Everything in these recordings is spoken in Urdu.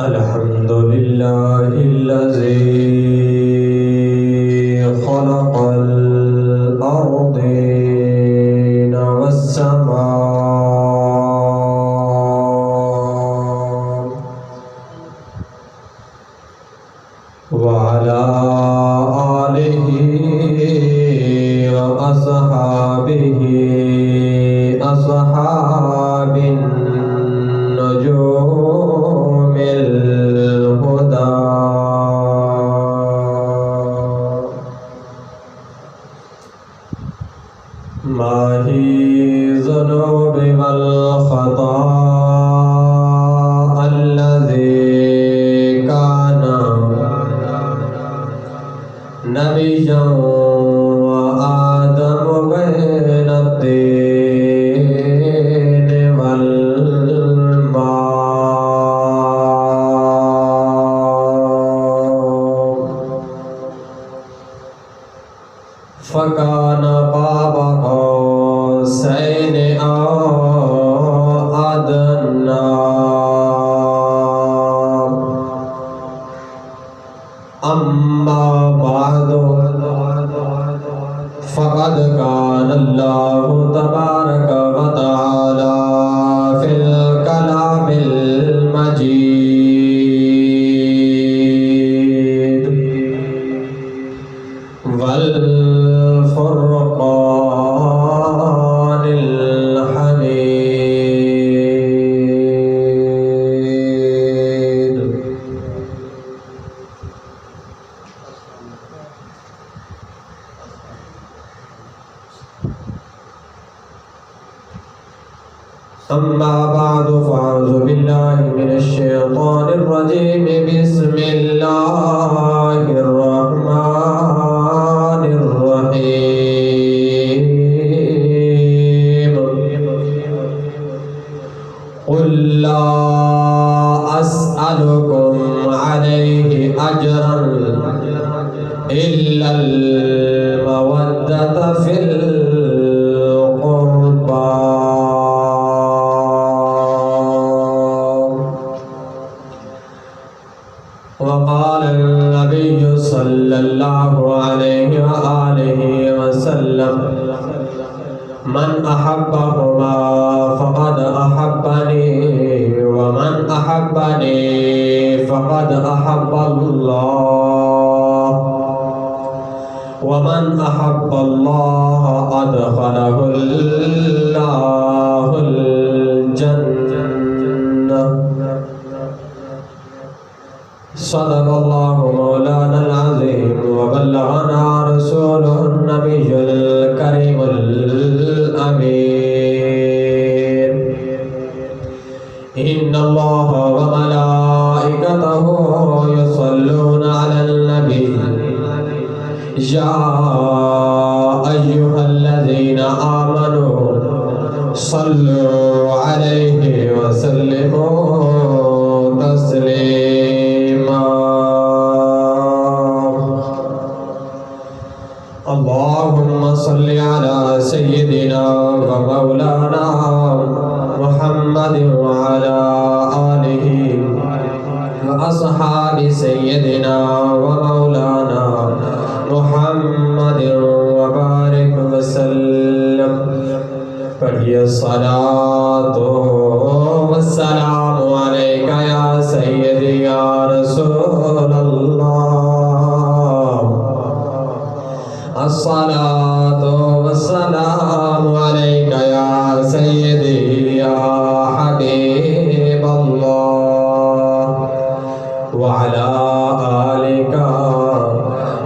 الحمد لله الذي خلق الأرضين والسماء وعلى آله وأصحابه أصحاب النجوم الهدى ماهي الذنوب والخطا الذي كان نبيا وآدم بين الطين والماء فكان قاب قوسين أو أدنى أما بعد فقد قال الله تبارك وتعالى في الكلام المجيد والفرقان الحميد أما بعد فأعوذ بالله من الشيطان الرجيم بسم الله الرحمن الرحيم قل لا أسألكم عليه أجرا إلا المودة في القربى وقال النبي صلى الله عليه وآله وسلم من أحبهما فقد أحبني ومن أحبني فقد أحب الله ومن أحب الله أدخله الله الجنة صدق الله مولانا العظيم وبلغنا رسوله النبي الكريم الأمين إن الله وملائكته يصلون على النبي يا أيها الذين آمنوا صلوا عليه وسلموا تسليما اللهم صل على سيدنا ومولانا محمد وعلى آله وأصحاب سيدنا ومولانا محمد وبارك وسلم پڑھیے الصلاة والسلام عليك يا سيدي يا رسول الله الصلاة والسلام عليك يا سيدي يا حبيب الله وعلى آلك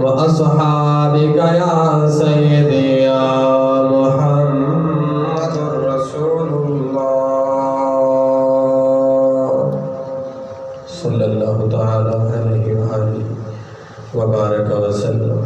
وأصحابك يا سيدي يا محمد رسول الله صلى الله تعالى عليه وآله وبارك وسلم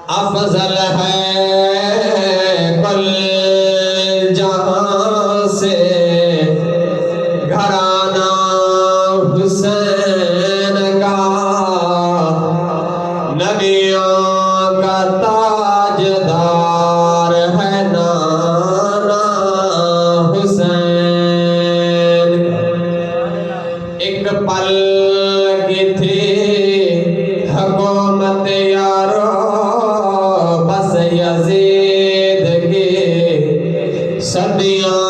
افضل ہے کل جہاں سے گھرانہ حسین کا، نبیوں کا تاجدار ہے نانا حسین۔ ایک پل کی تھی حکومت یارو بس یزید کی، صدیاں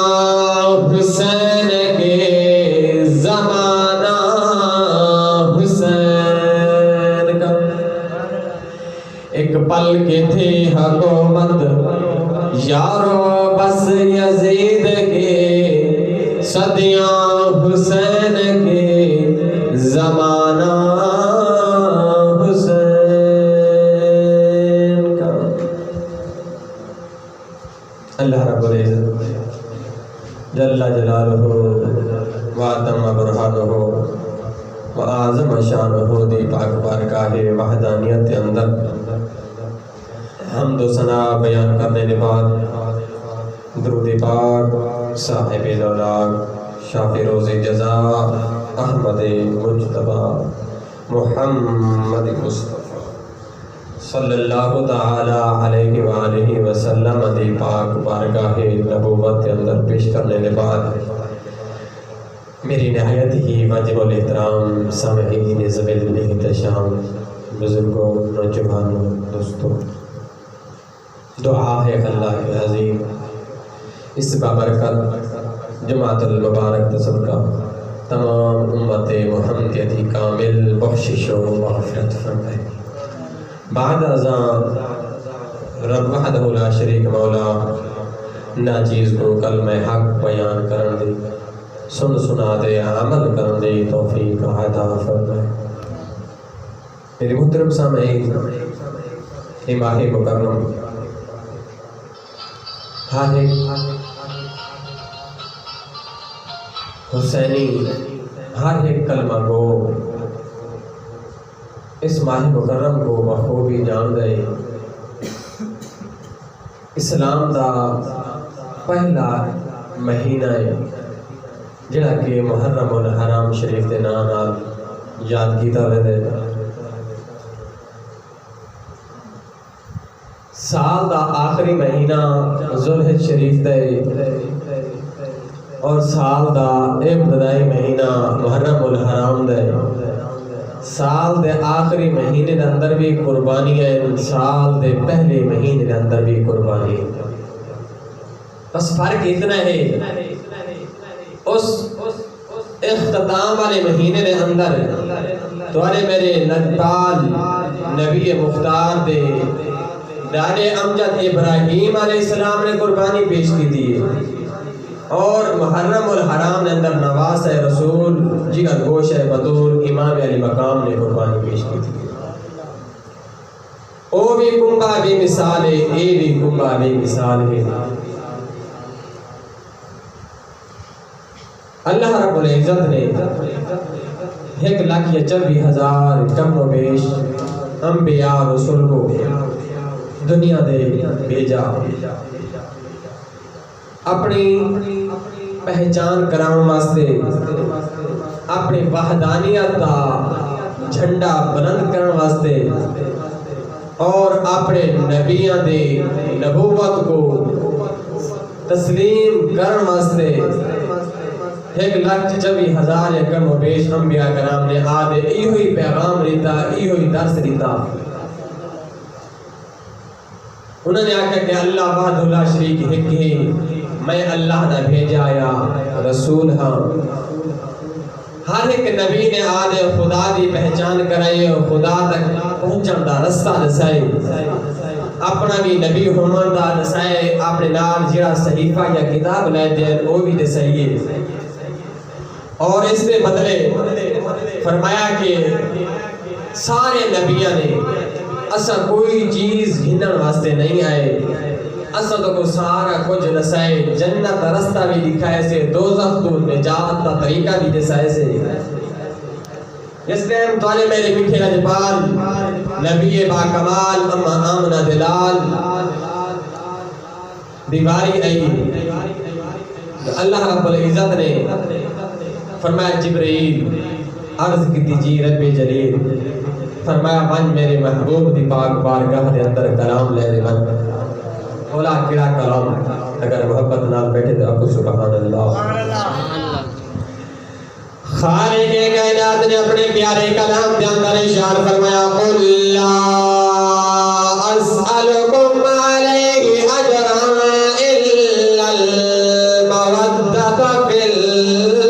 حسین کے زمانہ حسین کا۔ ایک پل کی تھی حکومت یارو بس یزید کی، صدیاں حسین کے زمانہ حسین کا۔ اللہ رب العزت جل جلالہ واتم برہانہ وآعظم شانہ دی پاک بارگاہ وحدانیت کے اندر حمد و ثنا بیان کرنے کے بعد درود پاک صاحب دولاب شافی روز جزا احمد مجتبی محمد مصطفیٰ صلی اللہ تعالی علیہ وآلہ وسلم دی پاک بارگاہ نبوت کے اندر پیش کرنے کے بعد میری نہایت ہی واجب الاحترام سامعین ذویل الاحتشام بزرگوں نوجوانوں دوستوں، دعا ہے اللہ کے عظیم اس بابرکت جماعت المبارک تصدقہ تمام امت محمدیتی کامل بخشش و مغفرت فرمائے۔ بعد ازاں رب وحدہ لا شریک مولا ناچیز کو کلمہ حق بیان کرن دی، سن سنا دے عمل کرن دی توفیق عطا فرمائے۔ میری محترم سامعین، یہ ماہ مکرم ہر ایک حسینی، ہر ایک کلمہ گو اس ماہ مکرم کو بخوبی جان دے۔ اسلام دا پہلا مہینہ ہے جڑا کہ محرم الحرام شریف دے نام نال یاد کیتا ویندے۔ سال دا آخری مہینہ ذوالحج شریف دے اور سال دا ابتدائی مہینہ محرم الحرام دے۔ سال دے آخری مہینے دے اندر بھی قربانی ہے، سال دے پہلے مہینے دے اندر بھی قربانی ہے۔ بس فرق اتنا ہے، اس اختتام والے مہینے دے اندر توارے میرے نجبال نبی مختار دے ڈاڈے امجد ابراہیم علیہ السلام نے قربانی پیش کی تھی، اور محرم الحرام نے اندر نواس رسول جگر گوش بطور امام علی مقام نے قربانی پیش کی تھی۔ او بھی کنبا بھی مثال ہے، اے بھی کنبا بھی مثال ہے۔ اللہ رب العزت نے 1,40,000 کم و بیش انبیاء رسول کو دنیا دے بھیجا، اپنی پہچان کراؤں واسطے، اپنی وحدانیت دا جھنڈا بلند کرن واسطے، اور اپنے نبیوں دے نبوت کو تسلیم کرن واسطے 1,40,000 کم و بیش انبیاء کرام نے آدھے ایہوئی پیغام دیتا، ایہوئی درس دیتا۔ انہوں نے آکھا کہ اللہ وحدہ لا شریک ہے کہ میں اللہ نہ بھیجا یا رسول ہاں۔ ہر ایک نبی نے آدھے خدا دی پہچان کرائے اور خدا تک پہنچن دا رستہ دسائے، اپنا بھی نبی ہومن دا دسائے، اپنے نال جڑا صحیفہ یا کتاب لائے دے وہ بھی دسائیے۔ اور اس کے بدلے فرمایا کہ سارے نبیوں نے اسا کوئی چیز گھنن واسطے نہیں آئے، اسا تو کو سارا کچھ دسائے، جنت رستہ بھی دکھائے سے، دوزخ تو نجات کا طریقہ بھی دسائے سے۔ اس لئے ہم توالے میرے میٹھے رجبال نبی با کمال اما آمنہ دلال دیواری آئی اللہ رب العزت نے فرمایا جبرائیل عرض کی تیجی رب جلیل فرمایا بن میرے محبوب دی پاک بارگاہ دے اندر کلام لے دے بن اولا کڑا کلام اگر محبت نال بیٹھے تو آپ کو سبحان اللہ خالق کائنات نے اپنے پیارے کلام دے اندر ارشاد فرمایا قل لا اسألکم علیہ اجرا الا المودۃ فی القربى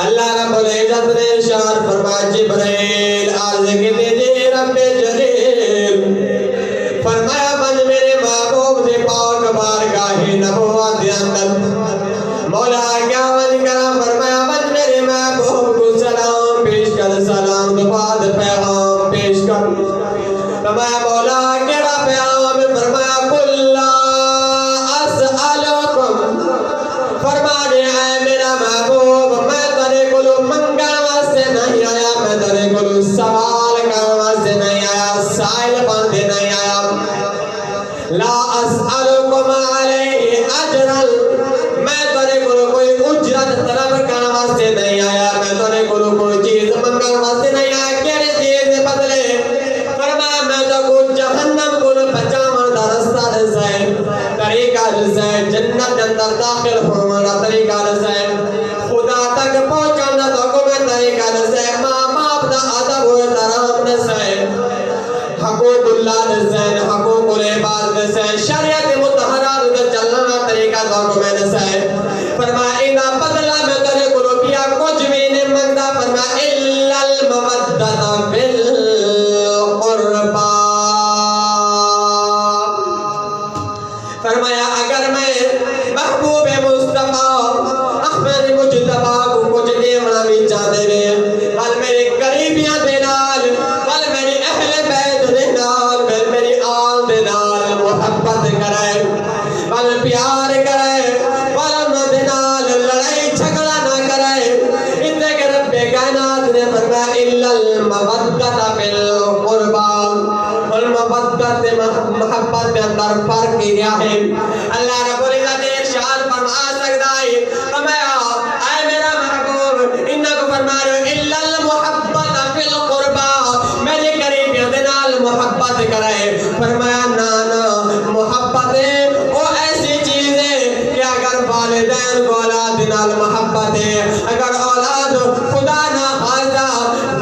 اللہ رب العزت نے ارشاد فرمایا جبرائیل عرض کی تیجی رب جلیل فرمایا بن میرے محبوب دے پاک بارگاہ نبوت دے اندر مولا کیا من کرا فرمایا بن میرے محبوب کو سلام پیش کر سلام کے بعد پیغام پیش کر فرمایا مولا کیڑا پیغام فرمایا قل لا اسألکم فرمانے اے میرا محبوب میں تیرے کولو منگن واسطے نہیں آیا میں تیرے کولو سوال کرنے واسطے نہیں آیا سائل بندے نہیں آیا لا اسألکم علیہ اجرا میں تیرے کولو کوئی اجرت طلب کرنے واسطے نہیں آیا میں تیرے کولو کوئی چیز منگن واسطے نہیں آیا کیڑے چیز بدلے فرمایا میں تو کو جہنم کو بچاون دا رستہ دسائے طریقہ دسائے جنت اندر داخل ہونے دا طریقہ دسائے خدا تک پہنچانا تو کو میں طریقہ دسائے ماں باپ دا ادب و احترام دسائے حقوق اللہ دسائے حقوق العباد دسائے شریعت مطہرہ دا چلنا طریقہ تو کو میں دسائے فرمایا اینا بدلہ میں تیرے کو روپیہ کچھ بھی نہیں منگتا فرمایا الا المودۃ فی القربى فرمایا اگر میں محبوب مصطفیٰ احمد مجتبہ کو کچھ دیونا بھی چاہتے رہے بل میرے قریبیاں دے نال بل میری اہل بیت دے نال بل میری آل دے نال محبت کرائے بل پیار کرائے بل انہوں دے نال لڑائی جھگڑا نہ کرائے اتنے کہ رب کائنات نے فرمایا الا المودۃ فی القربى المودت محبت کے اندر فرق کیا ہے اللہ رب العزت نے ارشاد فرما سکتا ہے فرمایا اے میرا محبوب انکو فرما رہے الا المحبت فی القربى میرے قریبیوں دے نال محبت کرائے فرمایا نا محبت وہ ایسی چیز ہے کہ اگر والدین کو اولاد نال محبت ہے اگر اولاد خدا نہ خواستہ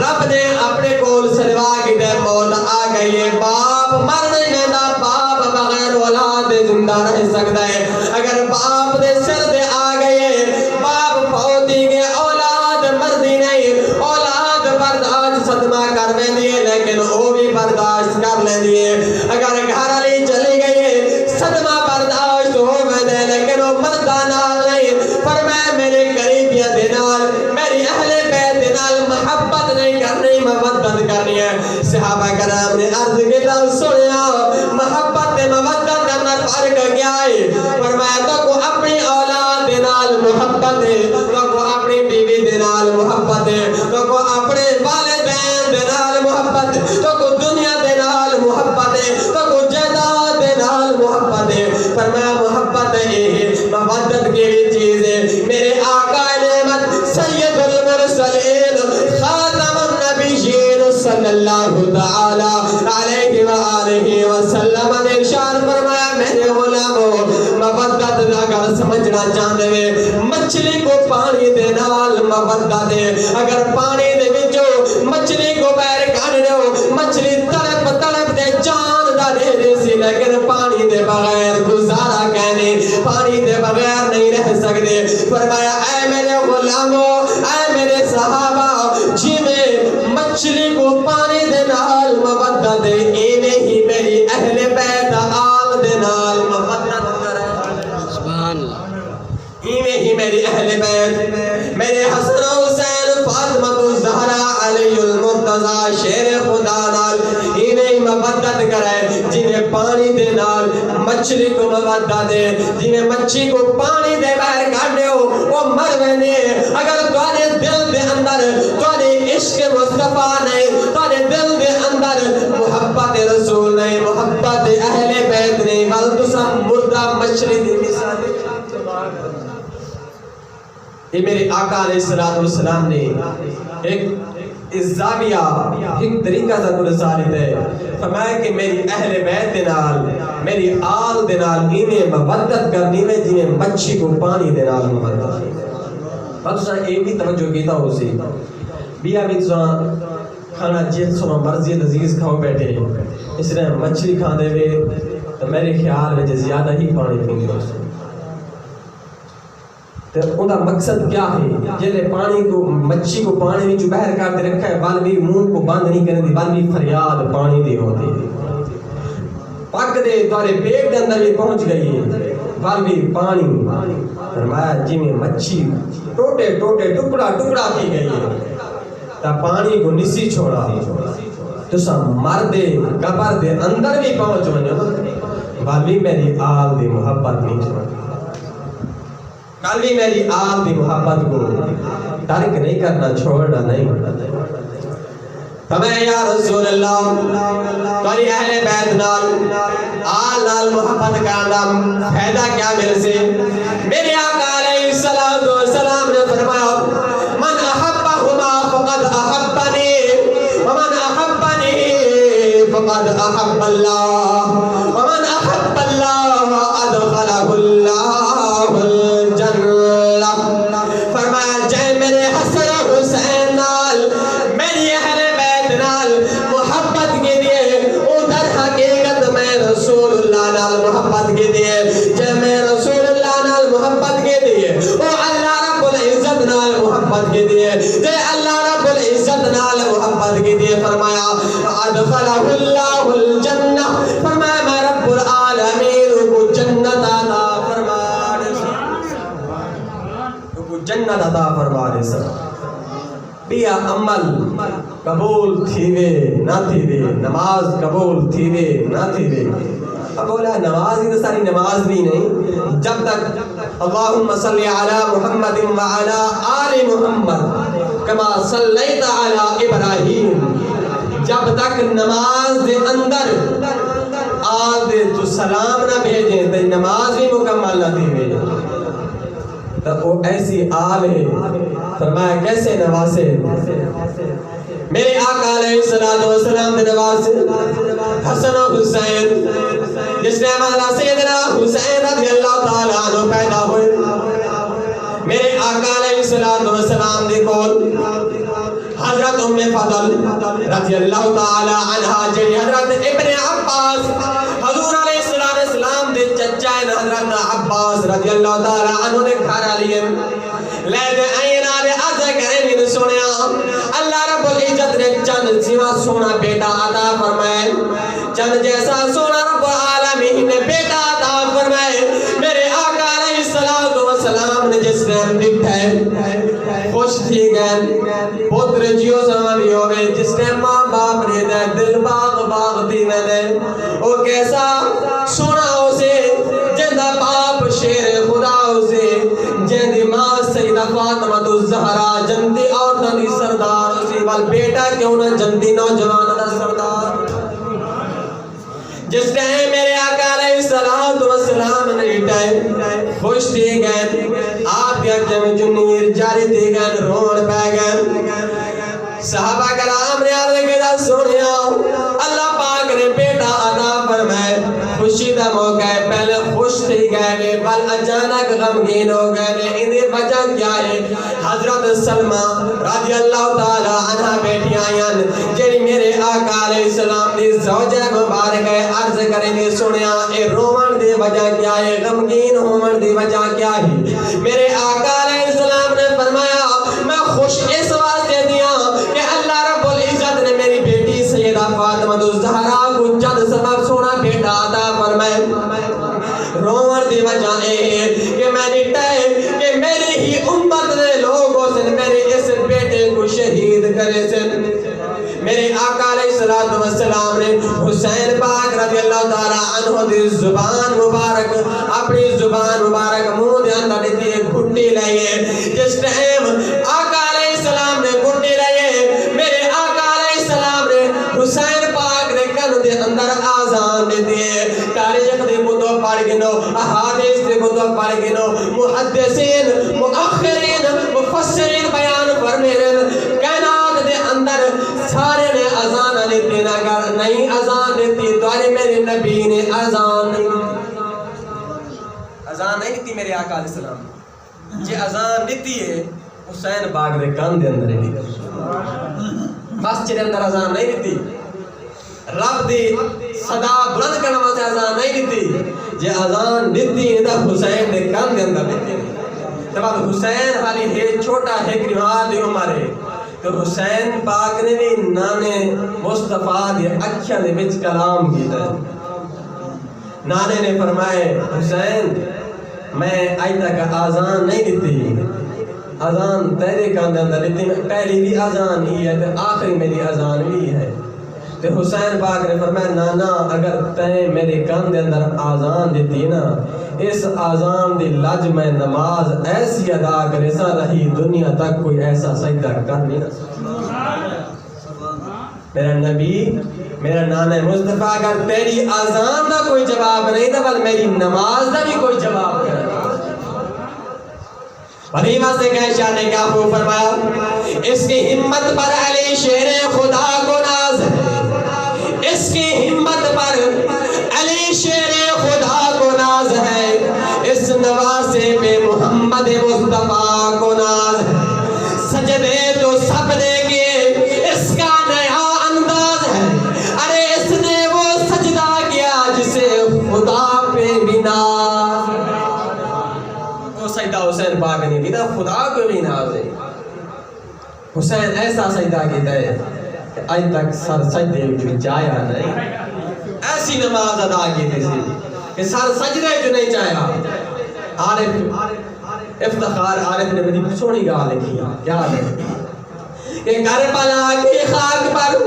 رب نے اپنے کول سلوا کی دے موت آ گئی ہے باپ مر نہیں دیتا باپ بغیر اولاد زندہ رہ سکتا ہے اگر باپ دے سر دے آ گئے باپ فوتی کے اولاد مردی نہیں اولاد برداشت صدمہ کر میں دیئے لیکن وہ بھی برداشت کر لے دیئے اگر گھر علی چلی گئی صدمہ برداشت ہو میں دے لیکن وہ مردانہ نہیں فرمائے میرے قریبیہ دینال میری اہل بیت دینال محبت نہیں کرنی مودت کرنی ہے صحابہ کرام نے عرض کی طرح سنیا محبت مودت کرنا فرق کیا ہے فرمایا تو کو اپنی اولاد دینال محبت ہے تو کو اپنی بیوی دینال محبت ہے تو کو اپنے والدین دینال محبت ہے تو کو دنیا دینال محبت ہے تو کو جائیداد دینال محبت ہے فرمایا محبت ہے مودت کی چیز ہے میرے آقا نعمت سید المرسلین خاتم النبیین صلی اللہ تعالی علیہ وآلہ وسلم نے ارشاد فرمایا میرے غلاموں مودت اگر سمجھنا چاہتے ہیں مچھلی کو پانی دے نال مودت دے اگر پانی دے وچوں مچھلی کو بیر کھانے ہو مچھلی تڑپ تڑپ دے جان دا دے دے سی لیکن پانی دے بغیر گزارا کہنے پانی دے بغیر نہیں رہ سکتے فرمایا اے میرے غلاموں اے میرے صحابہ جی میں مچھلی کو پانی دے نال مودت دے ایویں ہی میری اہل بیت آل دے نال مودت کرے سبحان اللہ ایویں ہی میری اہل بیت میرے حسن حسین فاطمہ الزہرا علی المرتضی شیر خدا نال ایویں ہی مودت کرے جنہیں پانی دے نال مچھلی کو مودت دے جنہیں مچھی کو پانی دے باہر کاٹے ہو وہ مر وینے اگر توانے دل دے اندر توانے عشق مصطفیٰ نہیں توانے دل دے اندر محبت رسول نہیں محبت اہل بیت نہیں بل تسا مردہ مچھلی دی مثال یہ میرے آقا علیہ السلام نے ایک زاویہ ایک طریقہ سے رسالت ہے فرمایا کہ میری اہل بیت دنال میری آل دنال انہیں مودت کرنی میں جنہیں مچھی کو پانی دنال مودت بس ایک بھی توجہ کیتا ہو سی بیا بھی کھانا جیت سنا مرضی لذیذ کھاؤ بیٹھے اس نے مچھلی کھا دے ہوئے تو میرے خیال میں زیادہ ہی پانی پینی ہو سی تو ان کا مقصد کیا ہے جلے پانی کو مچھی کو پانی میں جو بہر کرتے رکھا ہے بال بھی منہ کو بند نہیں کرنے دی بال بھی فریاد پانی دی ہوتی ہے پک دے تارے پیٹ دے اندر بھی پہنچ گئی ہے بال بھی پانی فرمایا جی میں مچھی ٹوٹے ٹوٹے ٹکڑا ٹکڑا کی گئی ہے تا پانی کو نسی چھوڑا تو سا مر دے گبر دے اندر بھی پہنچ ونجو بال بھی میری آل دی محبت نہیں چھوڑا قلبی میری آپ دی محبت کو ترک نہیں کرنا چھوڑنا نہیں فرمایا یا رسول اللہ تاری اہل بیت نال آل نال محبت کرنا فائدہ کیا میرے سے میرے آقا علیہ السلام نے فرمایا من احبہما فقد احبنی ومن احبنی فقد احب اللہ ومن احب اللہ ادخلہ اللہ فرمایا جائے میرے حسن حسین نال میری اہل بیت نال محبت کے دیے ادھر حقیقت میں رسول اللہ نال محبت کے دیے جائے میں رسول اللہ نال محبت کے دیے وہ اللہ رب العزت نال محبت کے دیے جائے اللہ رب العزت نال محبت کے دیے فرمایا ادخلہ اللہ الجنہ فرمایا میں رب العالمین کو جنت عطا جنت عطا فرما دے سر بیا عمل قبول تھیوے نہ تھیوے نماز قبول تھیوے نہ تھیوے اب بولا نماز ہی تو ساری نماز بھی نہیں جب تک اللہم صلی علی محمد وعلی آل محمد کما صلیت علی ابراہیم جب تک نماز دے اندر آل دے تو سلام نہ بھیجیں تو نماز بھی مکمل نہ تھیوے تو وہ ایسی آل ہے فرمایا کیسے نواسے میرے آقا علیہ السلام نے نواسے حسن و حسین جس نے ہمارا سیدنا حسین رضی اللہ تعالیٰ عنہ پیدا ہوئے میرے آقا علیہ السلام نے کول حضرت ام فضل رضی اللہ تعالیٰ عنہ جنہی حضرت ابن عباس حضور علیہ السلام دے چچائن حضرت عباس رضی اللہ تعالیٰ عنہ نے کھارا لیے لے دے اینا دے عزق امین سنیا اللہ رب العزت نے چند سوا سونا بیٹا عطا فرمائے چند جیسا سونا رب العالمین نے بیٹا عطا فرمائے میرے آقا علیہ السلام نے جس نے نکھائے خوش تھی گئے پتر جیو سامی ہوئے جس نے ماں باپ نے دے دل باغ باغ تھی میں نے وہ کیسا سونا اسے جندہ باپ شیر خدا اسے جندی ماں سیدہ فاطمہ الزہرا جندی عورتوں دی سردار اسی بل بیٹا کیوں نہ جندی نوجوان دا سردار جس نے میرے آقا علیہ السلام نے اٹھائے خوش تھی گئے آپ کے اکھے میں جنیر جاری تھی گئے رون پہ گئے صحابہ کرام نے عرض کیا سنیا اللہ پاک نے بیٹا عطا فرمائے خوشی دا موقع ہے پہلے خوش تھی گئے بل اچانک غمگین ہو گئے انہیں وجہ کیا ہے حضرت سلمہ رضی اللہ تعالی عنہ بیٹی آئین جنہی میرے آقا علیہ السلام دی زوجہ مبارک ہے عرض کریں گے سنیا اے رومن دی وجہ کیا ہے غمگین ہومن دی وجہ کیا ہے میرے آقا علیہ السلام نے فرمایا میں خوش اس واسطے دیا کہ اللہ رب العزت نے میری بیٹی سیدہ فاطمہ الزہرا کو چند سبب سونا بیٹا عطا فرمائے رومن دی وجہ ہے کہ میں نے ٹائے کہ میری ہی امت نے لوگوں سے میرے اس بیٹے کو شہید کرے سے میرے آقا علیہ السلام نے حسین پاک رضی اللہ تعالی عنہ دی زبان مبارک گھٹی لائیے. جس ٹائم آقا علیہ السلام نے گھٹی لائیے, میرے آقا علیہ السلام نے حسین پاک نے کن دے اندر آزان دے دیے. تاریخ دے کتب پڑھ گنو, احادیث دے کتب پڑھ گنو, محدثین, مؤخرین, مفسرین بیان فرمیرن کائنات دے اندر سارے نے اذان دیتی نہ کر نہیں اذان دیتی تو میرے نبی نے اذان نہیں دیتی میرے آقا علیہ السلام جی اذان دیتی ہے حسین باغ دے کان دے اندر نہیں مسجد اندر اذان نہیں دیتی رب دی صدا بلند کرنا واسطے اذان نہیں دیتی جی اذان دیتی ہے حسین دے کان دے اندر دیتی جب حسین والی ہے چھوٹا ہے گریوان دی عمر ہے تو حسین پاک نے بھی نانے مصطفیٰ دی اکھیاں دے وچ کلام کیتا ہے. نانے نے فرمائے حسین میں آج تک آزان نہیں دیتی, آزان تیرے کان دے اندر دیتی, پہلی بھی آزان ہی ہے تو آخری میری آزان بھی ہے. تو حسین پاک نے فرمایا نانا اگر تے میرے کان دے اندر آزان دیتی نا اس آزان دی لج میں نماز ایسی ادا کرے سا رہی دنیا تک کوئی ایسا سجدہ کر نہیں سکتا. میرا نبی میرا نانا مصطفیٰ اگر تیری آزان دا کوئی جواب نہیں تھا بل میری نماز دا بھی کوئی جواب کرے. حلیمہ سے کہے شاہ نے کیا خوب فرمایا اس کی ہمت پر علی شیر خدا کو ناز ہے, اس کی ہمت پر علی شیر خدا کو ناز ہے, اس نواسے پہ محمد مصطفیٰ کو ناز ہے. سجدے تو سب نے کیے اس کا نیا انداز ہے, ارے اس نے وہ سجدہ کیا جسے خدا پہ بھی ناز. وہ سجدہ حسین پاک نے کیا خدا کو بھی ناز ہے. حسین ایسا سجدہ کیتا ہے کہ آج تک سر سجدے جو جایا نہیں, ایسی نماز ادا کی تھی کہ سر سجدے جو نہیں جایا. عارف افتخار عارف نے بڑی سونی گال لکھی کیا ہے کہ کربلا کی خاک پر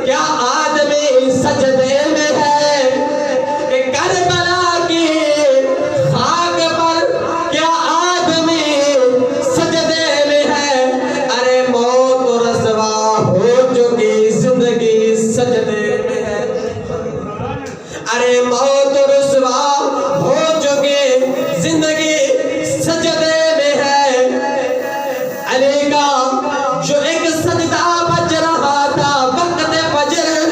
کیا آدمی سجدے میں ہے, کہ کربلا کی خاک پر کیا آدمی سجدے میں ہے, ارے موت رسوا ہو چکی زندگی سجدے میں ہے, ارے موت رسوا ہو چکی زندگی سجدے میں ہے. علی کا جو ایک سجدہ بج رہا تھا وقت فجر,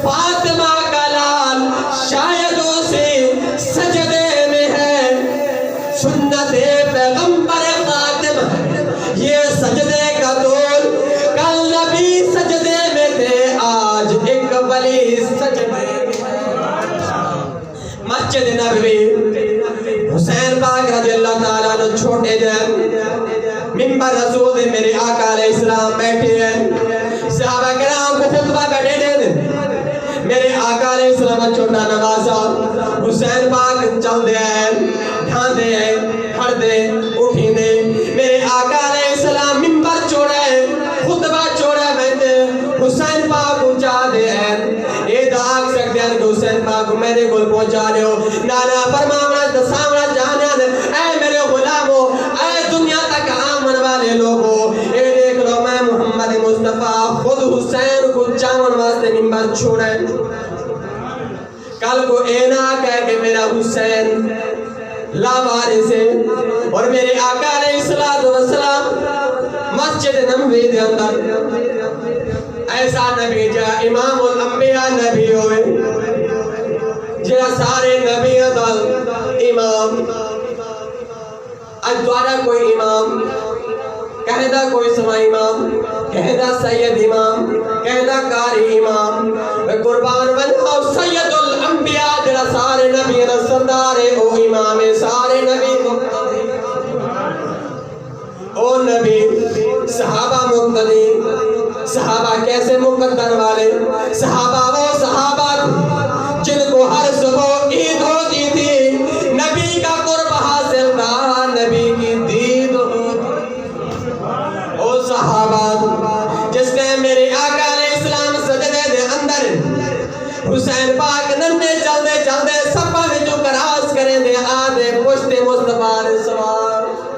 فاطمہ کا لال شاید اسی سجدے میں ہے. سنت پیغمبر خاتم ہے یہ سجدے کا طول, کل نبی سجدے میں تھے آج ایک ولی سجدے میں ہے. مسجد نبوی حسین پاک رضی اللہ تعالیٰ عنہ چھوٹے جائیں, منبر رسول دے میرے آقا علیہ السلام بیٹھے ہیں, صحابہ کرام کو خطبہ بیٹھے دیں, میرے آقا علیہ السلام چھوٹا نواسا حسین پاک چل دے ہیں, ڈھان دے ہیں, کھڑ دے, اٹھیں دے. میرے آقا علیہ السلام منبر چھوڑے خطبہ چھوڑے بیٹھے, حسین پاک اونچا دے ہیں, یہ دعاق سکتے ہیں کہ حسین پاک میرے گل پہنچا رہے ہو. نانا فرماونا دسامنا جانے اے میرے غلاموں, اے دنیا تک آمن والے لوگوں, اے دیکھ لو میں محمد مصطفیٰ خود حسین کو چاون واسطے منبر چھوڑے. کل کو اے نہ کہے کہ میرا حسین لاوارث ہے, اور میرے آقا علیہ السلام مسجد نبوی دے اندر ایسا نبی جا امام الانبیاء نبی ہوئے جا سارے نبی دل امام. اج دوارا کوئی امام کہدا کوئی سما امام, کہدا سید امام, کہدا قاری امام, قربان بناؤ سید الانبیاء جڑا سارے نبی دا سردار ہے, او امام سارے نبی او نبی. صحابہ مقتدی, صحابہ کیسے مقدر والے, صحابہ وہ صحابہ جن کو ہر صبح عید ہوتی تھی, نبی کا قرب حاصل تھا, نبی کی دید او صحابہ جس نے میرے آقا علیہ السلام سجدے دے اندر حسین پاک ننے چل دے سپا میں جو کراس کریں دے آدھے پشت مصطفیٰ علیہ السلام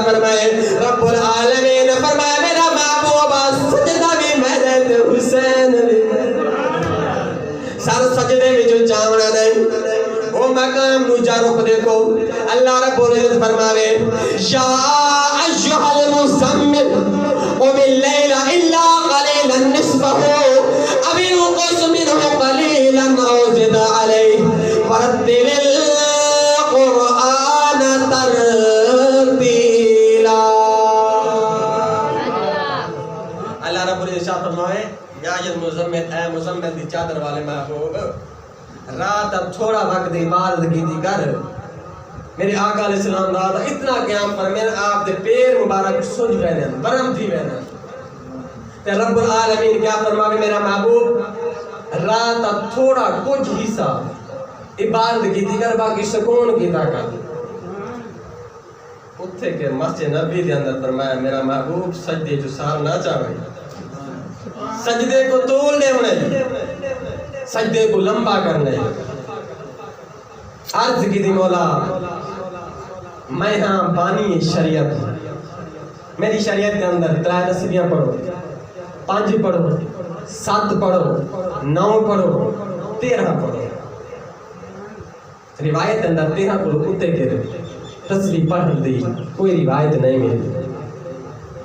فرمائے رب العالمین فرمائے میرا محبوب سجدہ بھی میں نے حسین سر سجدے میں جو چاونا نہیں وہ مقام نوجہ رخ دیکھو اللہ رب العزت فرماوے یا ایھا المزمل قم اللیل الا قلیلا نصفہ او انقص منہ قلیلا او زد علیہ ورتل القرآن ترتیلا اللہ رب العزت فرماوے یا المزمل اے مزمل دی چادر والے محبوب رات اب تھوڑا وقت عبادت کی تھی کر میرے آقا علیہ السلام رات اتنا قیام فرمائے آپ دے پیر مبارک سج گئے برم تھی گئے تے رب العالمین کیا فرماوے میرا محبوب رات اب تھوڑا کچھ حصہ عبادت کی تھی کر باقی سکون کی تھا کر اتھے کے مسجد نبی دے اندر فرمایا میرا محبوب سجدے جو سار نہ چاہے سجدے کو طول دے انہیں سجدے کو لمبا کرنے عرض کی دی مولا میں ہاں بانی شریعت میری شریعت کے اندر 3 تسبیحاں پڑھو 5 پڑھو 7 پڑھو 9 پڑھو 13 پڑھو روایت کے اندر 13 پڑھو کتے کے تسبیح پڑھ دی کوئی روایت نہیں ملی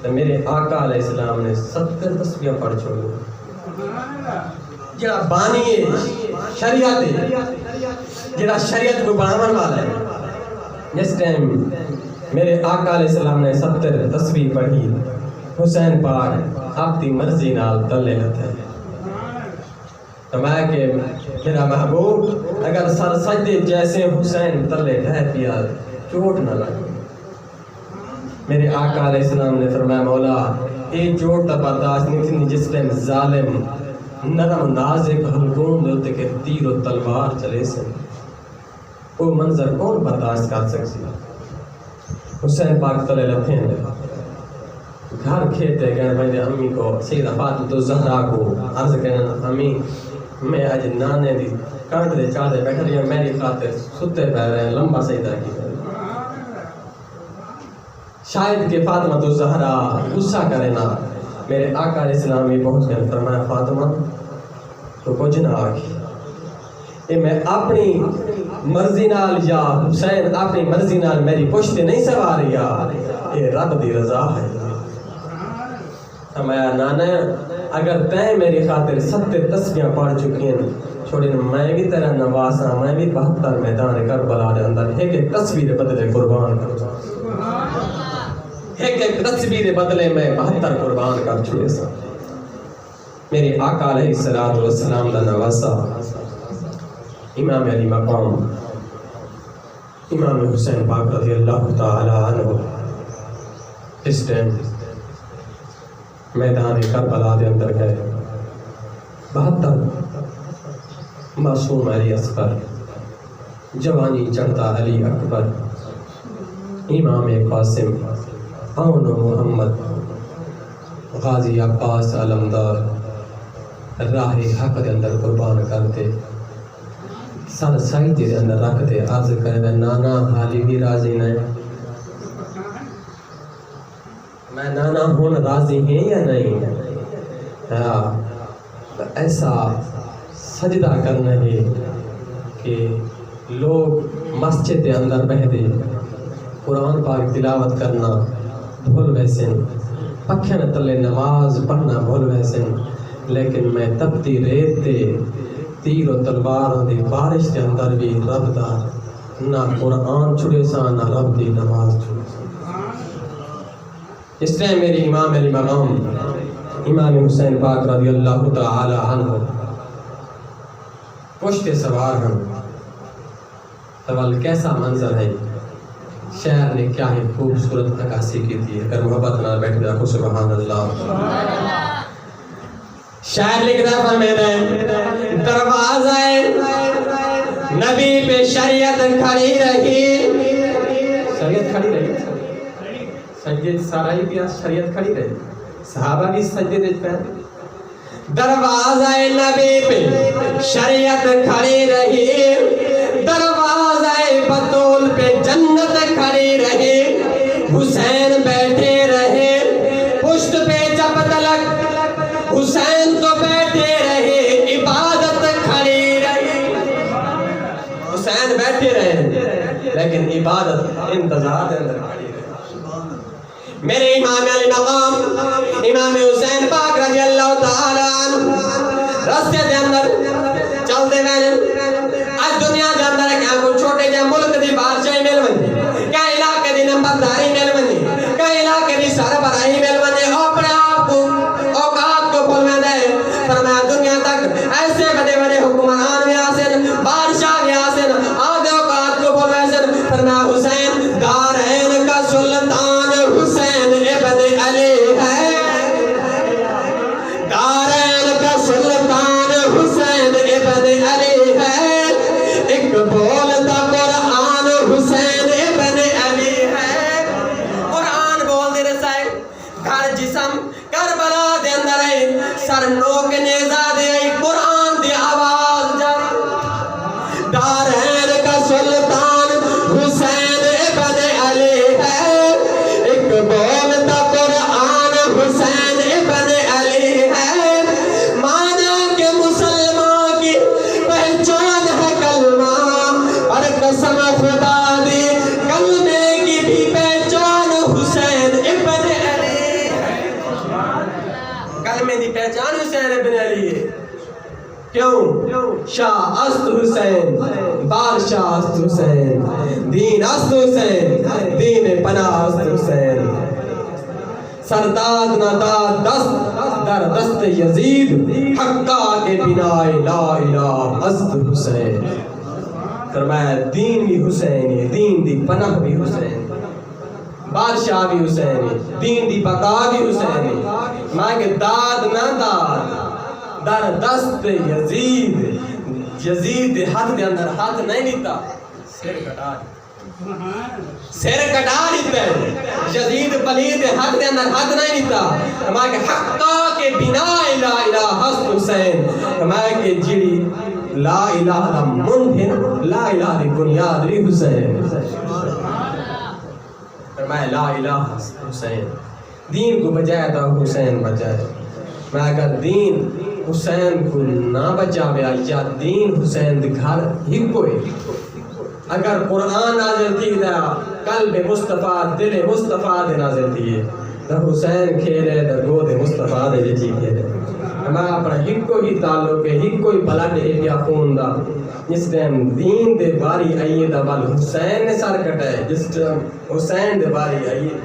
تو میرے آقا علیہ السلام نے 70 تسبیحاں پڑھ چھوڑی جڑا بانی ہے شریعت ہے جڑا شریعت کو بڑھاون والا ہے جس ٹائم میرے آقا علیہ السلام نے 70 تسبیح پڑھی حسین پاک آپ کی مرضی نال تلے لتے فرمایا کہ میرا محبوب اگر سر سجدے جیسے حسین تلے ڈھہ پیا چوٹ نہ لگے میرے آقا علیہ السلام نے فرمایا مولا یہ چوٹ تا برداشت نہیں تھی جس ٹائم ظالم نرم نازک حلقوں دوتے کہ تیر و تلوار چلے سے وہ منظر کون برداشت کر سکتی حسین پاک تلے لتھیں گھر کھیتے گئے میں امی کو سیدہ فاطمہ الزہرا کو عرض کرنا امی میں آج نانے دی کانٹ دے چاہتے بیٹھ رہی ہیں میری خاطر ستے پہ رہے ہیں لمبا سجدہ کی شاید کہ فاطمہ الزہرا غصہ کرے نہ میرے آقا علیہ السلام بھی پہنچ گئے فرمایا فاطمہ تو کچھ نہ آگی یہ میں اپنی مرضی نال یا حسین اپنی مرضی نال میری پشت نہیں سواری یہ رب دی رضا ہے فرمایا نانا اگر تے میری خاطر 70 تسبیحاں پڑھ چکی ہیں چھوڑی میں بھی تیرا نواز ہاں میں بھی 72 میدان کربلا دے اندر ایک تسبیح دے بدلے قربان کروں ایک تسبیح دے بدلے میں 72 قربان کر چھوڑے سا میرے آقا علیہ السلام دا نواسا امام علی مقام امام حسین پاک رضی اللہ تعالی عنہ اس ٹائم میدان کربلا دے اندر گئے 72 معصوم علی اصغر جوانی چڑھتا علی اکبر امام قاسم اون محمد غازی عباس علمدار راہ حق دے اندر قربان کرتے سر سائیدے دے اندر رکھتے عرض کرے نانا حالی بھی راضی نہیں میں نانا ہون راضی ہیں یا نہیں ایسا سجدہ کرنا ہے کہ لوگ مسجد دے اندر بہدے قرآن پاک تلاوت کرنا بھول ویسن پکھن تلے نماز پڑھنا بھول ویسن لیکن میں تپتی ریت تے تیر و تلوار دی بارش کے اندر بھی رب دا نہ قرآن چھڑے سا نہ رب دی نماز چھڑے سا اس طرح میری امام علی مقام امام حسین پاک رضی اللہ تعالی عنہ پشت سوار ہم سوال کیسا منظر ہے شہر نے کیا ہی خوبصورت عکاسی کی تھی اگر محبت نہ بیٹھ جا سبحان اللہ شاعر لکھتا فرماتے دروازہ نبی پہ شریعت کھڑی رہی شریعت کھڑی رہی سجد سارائی بھی شریعت کھڑی رہی صحابہ بھی سجد دیکھ پہ دروازہ نبی پہ شریعت کھڑی رہی دروازہ بطول پہ جنت کھڑی رہی حسین بیٹھے رہے پشت پہ جب تلک حسین تو بیٹھے رہے عبادت کھڑی رہی حسین بیٹھے رہے لیکن عبادت انتظار اندر کھڑی رہی میرے امام علی مقام امام حسین پاک رضی اللہ تعالی عنہ راستے دے اندر چلتے ہوئے آج دنیا دے اندر کیا کوئی چھوٹے جے ملک دی بادشاہی مل بندی کیا علاقے دی نمبرداری مل بندی کیا علاقے دی سربراہی مل بندی اپنے آپ کو اوقات کو بھول میں دے فرمایا دنیا تک ایسے بڑے بڑے حکمران بھی آسن بادشاہ بھی آسن آدھے اوقات کو بھول میں سن فرمایا حسین دارین کا سلطان حسین ابن علی ہے دارین کا سلطان حسین ابن علی ہے ایک بولتا قرآن حسین ابن علی ہے قرآن بول دے رسا ہے گھر جسم کربلا دے اندر ہے سر نوک نیزہ دے قرآن دی آواز جا دارین کا سلطان حسین ابن علی ہے ایک بولتا قرآن حسین ابن علی ہے مانا کہ مسلمان کی پہچان ہے کلمہ اور قسم خدا دی کلمے کی بھی پہچان حسین ابن علی ہے کلمے دی پہچان حسین ابن علی ہے کیوں شاہ است حسین بادشاہ است حسین دین است حسین دین پناہ است حسین سرداد نداد دست در دست یزید حقا کے بنائے لا الہ است حسین فرمایا دین بھی حسین ہے دین دی پناہ بھی حسین بادشاہ بھی حسین ہے دین دی بقا بھی حسین ہے مانگے داد نہ داد در دست یزید یزید ہاتھ دے اندر ہاتھ نہیں لیتا سر کٹا سر کٹا لیتا ہے یزید پلید ہاتھ دے اندر ہاتھ نہیں لیتا ہمارے حقا کے بنا لا الہ است حسین ہمارے جڑی لا الہ دا مندھن لا الہ دی بنیاد ری حسین فرمایا لا الہ حسین دین کو بجائے تو حسین بجائے میں اگر دین حسین کو نہ بچا بیا یا دین حسین دکھار ہی کوئی اگر قرآن نازل تھی دا قلب مصطفیٰ دل مصطفیٰ دے نازل تھی دا حسین کھیلے دا گود مصطفیٰ دے جی کھیلے ہمیں اپنا ہکو ہی تعلق ہے ہکو ہی بلڈ ہے یا خون دا جس ٹائم دین دے باری آئیے دا بل حسین نے سر کٹائے جس ٹائم حسین دے باری آئیے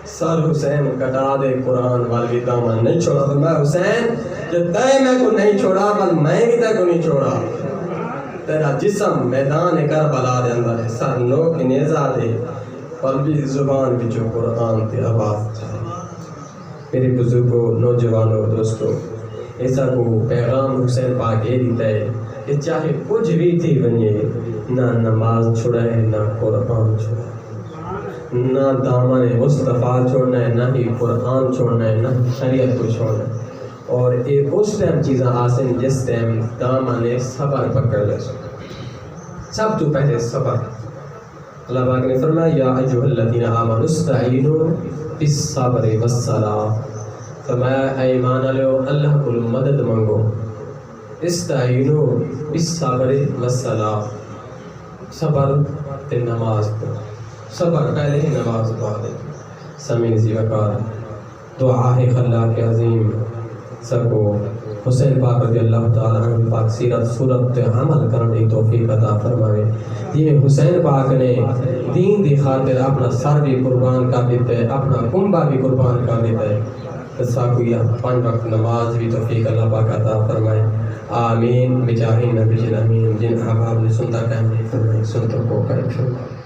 سر حسین کٹا دے قرآن والی دامن نہیں چھوڑا تو میں حسین جب تے میں کو نہیں چھوڑا بل میں بھی تے کو نہیں چھوڑا تیرا جسم میدان کربلا دے اندر ہے سر نوک نیزہ دے قلبی زبان بھی جو قرآن تے آواز چاہے میرے بزرگوں نوجوانوں دوستوں ایسا کو پیغام حسین پاک یہ دیتا ہے کہ چاہے کچھ بھی تھی بنیے نہ نماز چھوڑے نہ قرآن چھوڑے نہ دامن مصطفیٰ چھوڑنا ہے نہ ہی قرآن چھوڑنا ہے نہ شریعت کو چھوڑنا ہے اور ایک اس ٹائم چیزیں آسن جس ٹائم دامن صبر پکڑ لے سب تو پہلے صبر اللہ پاک نے فرمایا یا ایھا الذین آمنوا استعینوا بالصبر والصلاۃ فرمایا اے ایمان والو اللہ کو مدد مانگو استعینوا بالصبر والصلاۃ صبر تے نماز پڑھو صبر پہلے ہی نماز پڑھ دے سمین سی وقار دعا ہے خلاق عظیم سکو حسین پاک رضی اللہ تعالیٰ عنہ پاک سیرت صورت عمل کرنے توفیق عطا فرمائے یہ حسین پاک نے دین دی خاطر اپنا سر بھی قربان کر دیتا ہے اپنا کنبہ بھی قربان کر دیتا ہے ساکو یہ 5 وقت نماز بھی توفیق اللہ پاک عطا فرمائے آمین بجاہ نبی الامین جن احباب نے سنتا کہنے فرمائے سنتوں کو کرے